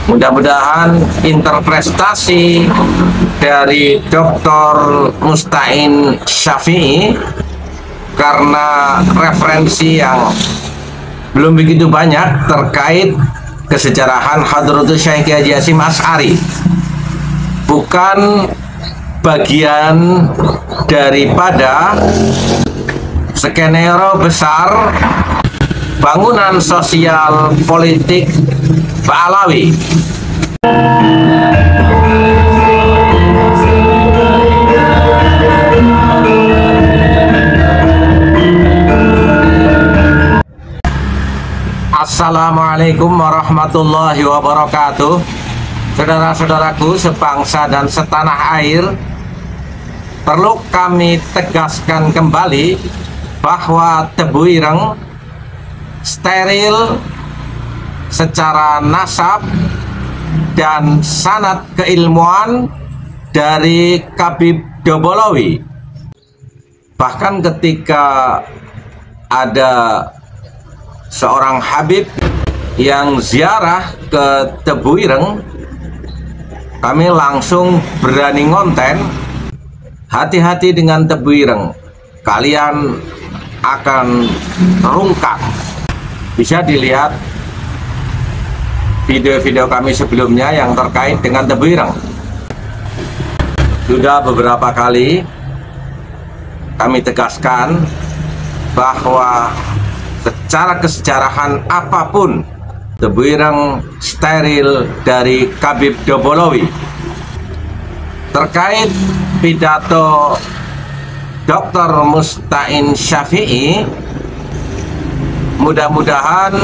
Mudah-mudahan interpretasi dari Dr. Musta'in Syafi'i, karena referensi yang belum begitu banyak terkait kesejarahan Hadratus Syekh Kiai Haji Hasyim Asy'ari, bukan bagian daripada skenario besar bangunan sosial politik Ba'alawi. Assalamualaikum warahmatullahi wabarakatuh. Saudara-saudaraku sebangsa dan setanah air, perlu kami tegaskan kembali bahwa Tebu Ireng steril secara nasab dan sanad keilmuan dari Habib Dobolowi. Bahkan ketika ada seorang Habib yang ziarah ke Tebu Ireng, kami langsung berani ngonten, hati-hati dengan Tebu Ireng, kalian akan terungkap. Bisa dilihat video-video kami sebelumnya yang terkait dengan Tebu Ireng. Sudah beberapa kali kami tegaskan bahwa secara kesejarahan apapun Tebu Ireng steril dari Habib Dobolowi. Terkait pidato Dr. Musta'in Syafi'i, mudah-mudahan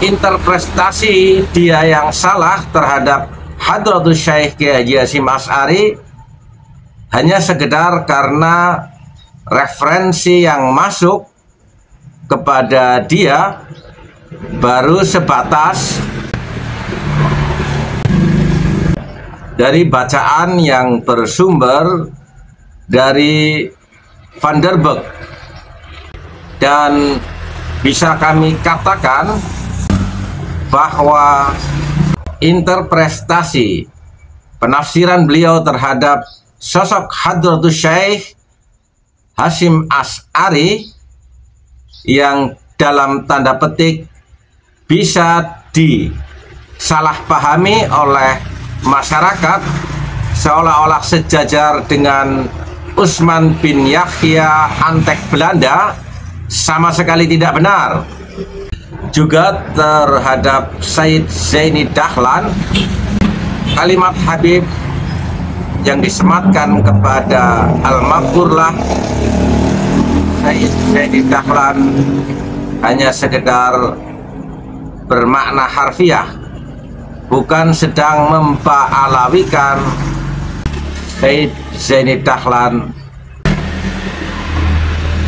interpretasi dia yang salah terhadap Hadratus Syekh Kiai Haji Hasyim Asy'ari hanya sekedar karena referensi yang masuk kepada dia baru sebatas dari bacaan yang bersumber dari Van der Burg, dan bisa kami katakan bahwa interpretasi penafsiran beliau terhadap sosok Hadratus Syekh Hasyim Asy'ari yang dalam tanda petik bisa disalahpahami oleh masyarakat seolah-olah sejajar dengan Usman bin Yahya Antek Belanda, sama sekali tidak benar. Juga terhadap Said Zaini Dahlan, kalimat Habib yang disematkan kepada Al-Maghfurlah Said Zaini Dahlan hanya sekedar bermakna harfiah, bukan sedang memba'alawikan Said Zaini Dahlan.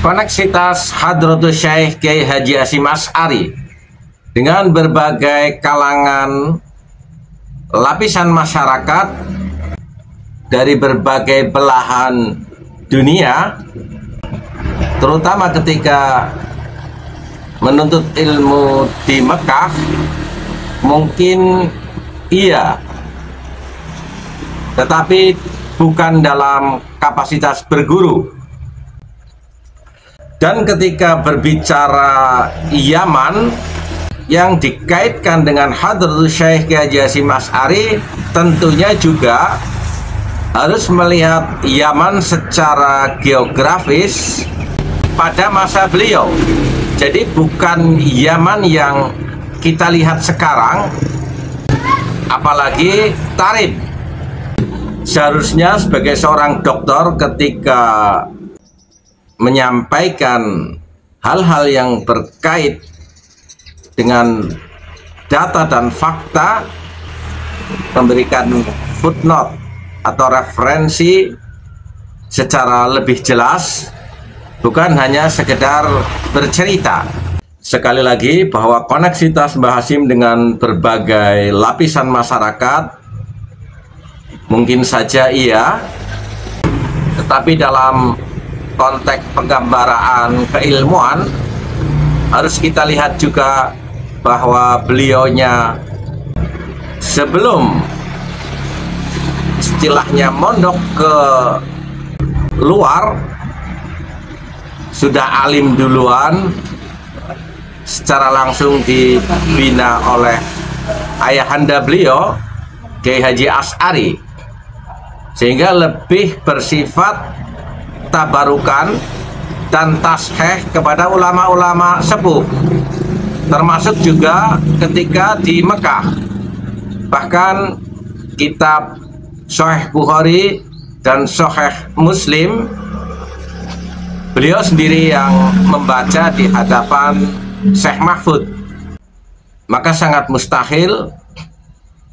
Koneksitas Hadratus Syekh Kiai Haji Hasyim Asy'ari dengan berbagai kalangan lapisan masyarakat dari berbagai belahan dunia, terutama ketika menuntut ilmu di Mekah, mungkin iya, tetapi bukan dalam kapasitas berguru. Dan ketika berbicara Yaman yang dikaitkan dengan Hadratus Syekh Kiai Haji Hasyim Asy'ari, tentunya juga harus melihat Yaman secara geografis pada masa beliau. Jadi bukan Yaman yang kita lihat sekarang, apalagi Tarib. Seharusnya sebagai seorang dokter ketika menyampaikan hal-hal yang berkait dengan data dan fakta, memberikan footnote atau referensi secara lebih jelas, bukan hanya sekedar bercerita. Sekali lagi bahwa koneksitas Mbah Hasyim dengan berbagai lapisan masyarakat mungkin saja iya, tetapi dalam konteks penggambaraan keilmuan harus kita lihat juga bahwa beliaunya sebelum istilahnya mondok ke luar sudah alim duluan, secara langsung dibina oleh ayahanda beliau Kiai Haji Asy'ari, sehingga lebih bersifat tabarukan dan tasheh kepada ulama-ulama sepuh, termasuk juga ketika di Mekah. Bahkan kitab Sahih Bukhari dan Sahih Muslim beliau sendiri yang membaca di hadapan Syekh Mahfud. Maka sangat mustahil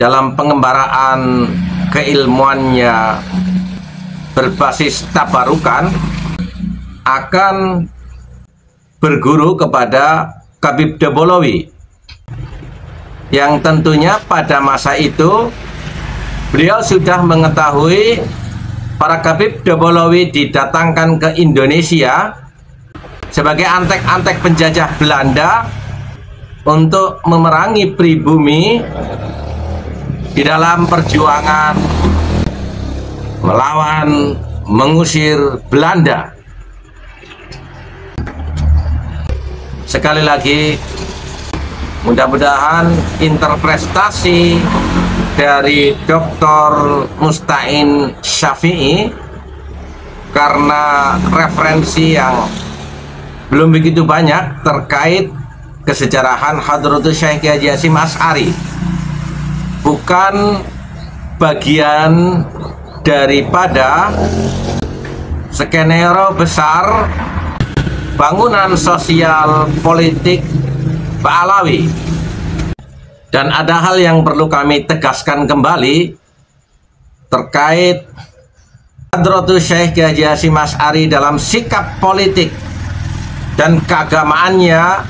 dalam pengembaraan keilmuannya berbasis tabarukan akan berguru kepada Khabib Dabolowyi, yang tentunya pada masa itu beliau sudah mengetahui para Khabib Dabolowyi didatangkan ke Indonesia sebagai antek-antek penjajah Belanda untuk memerangi pribumi di dalam perjuangan melawan mengusir Belanda. Sekali lagi, mudah-mudahan interpretasi dari Dr. Musta'in Syafi'i, karena referensi yang belum begitu banyak terkait kesejarahan Hadratus Syekh Kiai Haji Hasyim Asy'ari, bukan bagian daripada skenario besar bangunan sosial politik Ba'alawi. Dan ada hal yang perlu kami tegaskan kembali terkait Hadratus Syekh Kiai Haji Hasyim Asy'ari dalam sikap politik dan keagamaannya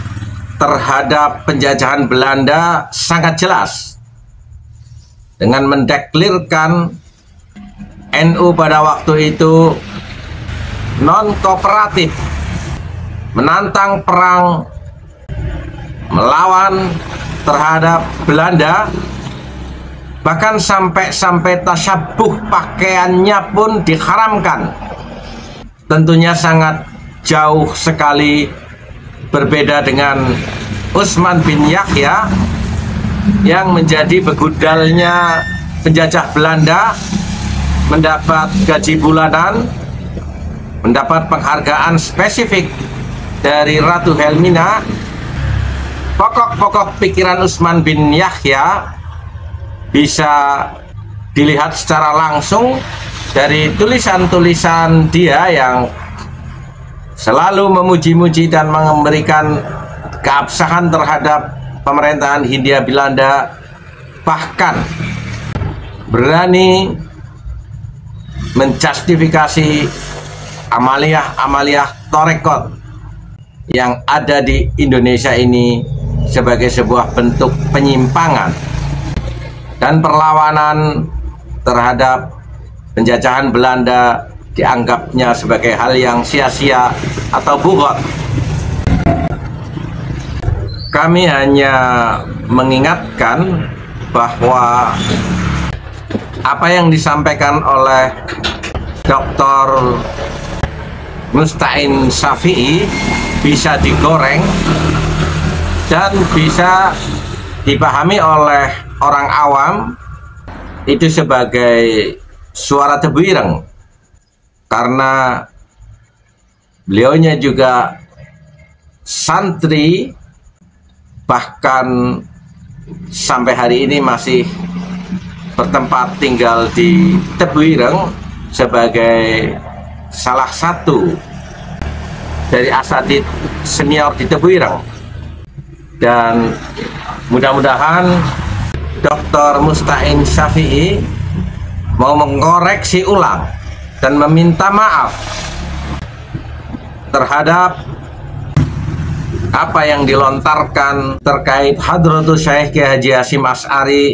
terhadap penjajahan Belanda sangat jelas, dengan mendeklirkan NU pada waktu itu non kooperatif, menantang perang melawan terhadap Belanda, bahkan sampai tasyabuh pakaiannya pun diharamkan. Tentunya sangat jauh sekali berbeda dengan Utsman bin Yahya yang menjadi begudalnya penjajah Belanda, mendapat gaji bulanan, mendapat penghargaan spesifik dari Ratu Helmina. Pokok-pokok pikiran Utsman bin Yahya bisa dilihat secara langsung dari tulisan-tulisan dia yang selalu memuji-muji dan memberikan keabsahan terhadap pemerintahan Hindia Belanda, bahkan berani menjustifikasi amaliyah-amaliyah torekot yang ada di Indonesia ini sebagai sebuah bentuk penyimpangan dan perlawanan terhadap penjajahan Belanda, dianggapnya sebagai hal yang sia-sia atau bugot. Kami hanya mengingatkan bahwa apa yang disampaikan oleh Dr. Musta'in Syafi'i bisa digoreng dan bisa dipahami oleh orang awam itu sebagai suara tebu ireng, karena beliaunya juga santri, bahkan sampai hari ini masih bertempat tinggal di Tebu Ireng sebagai salah satu dari asatidz senior di Tebu Ireng. Dan mudah-mudahan Dr. Musta'in Syafi'i mau mengoreksi ulang dan meminta maaf terhadap apa yang dilontarkan terkait Hadratus Syekh Kiai Haji Hasyim Asy'ari,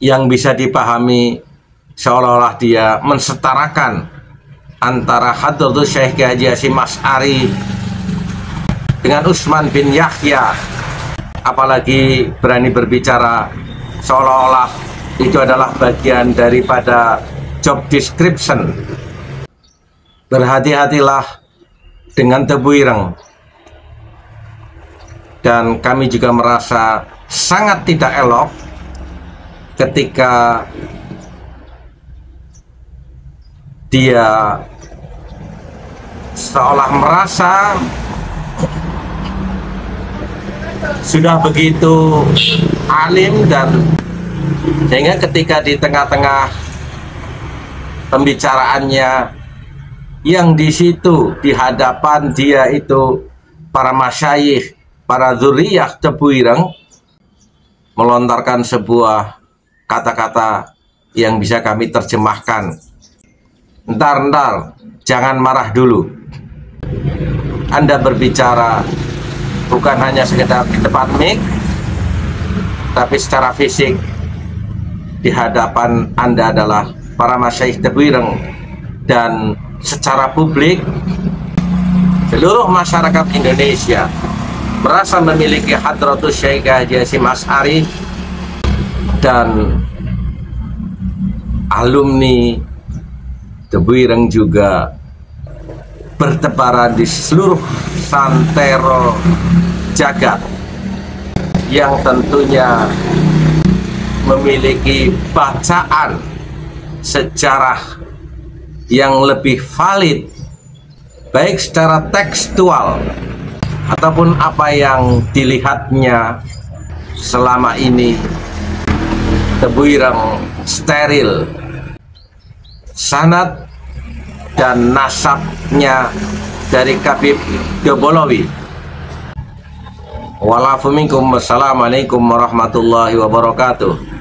yang bisa dipahami seolah-olah dia mensetarakan antara Hadratus Syekh Kiai Haji Hasyim Asy'ari dengan Utsman bin Yahya, apalagi berani berbicara seolah-olah itu adalah bagian daripada job description. Berhati-hatilah dengan tebu ireng. Dan kami juga merasa sangat tidak elok ketika dia seolah merasa sudah begitu alim, dan sehingga ketika di tengah-tengah pembicaraannya yang di situ di hadapan dia itu para masyayikh, para dzurriyyah tebu ireng, melontarkan sebuah kata-kata yang bisa kami terjemahkan. Ntar, jangan marah dulu. Anda berbicara bukan hanya sekedar di depan mic, tapi secara fisik di hadapan Anda adalah para masyayikh tebu ireng, dan secara publik seluruh masyarakat Indonesia merasa memiliki Hadratus Syekh Haji Hasyim Asy'ari, dan alumni tebu ireng juga bertebaran di seluruh santero jagat yang tentunya memiliki bacaan sejarah yang lebih valid, baik secara tekstual ataupun apa yang dilihatnya selama ini tebu ireng steril sanad dan nasabnya dari Habib Dobolowi. Walafu minkum, wassalamualaikum warahmatullahi wabarakatuh.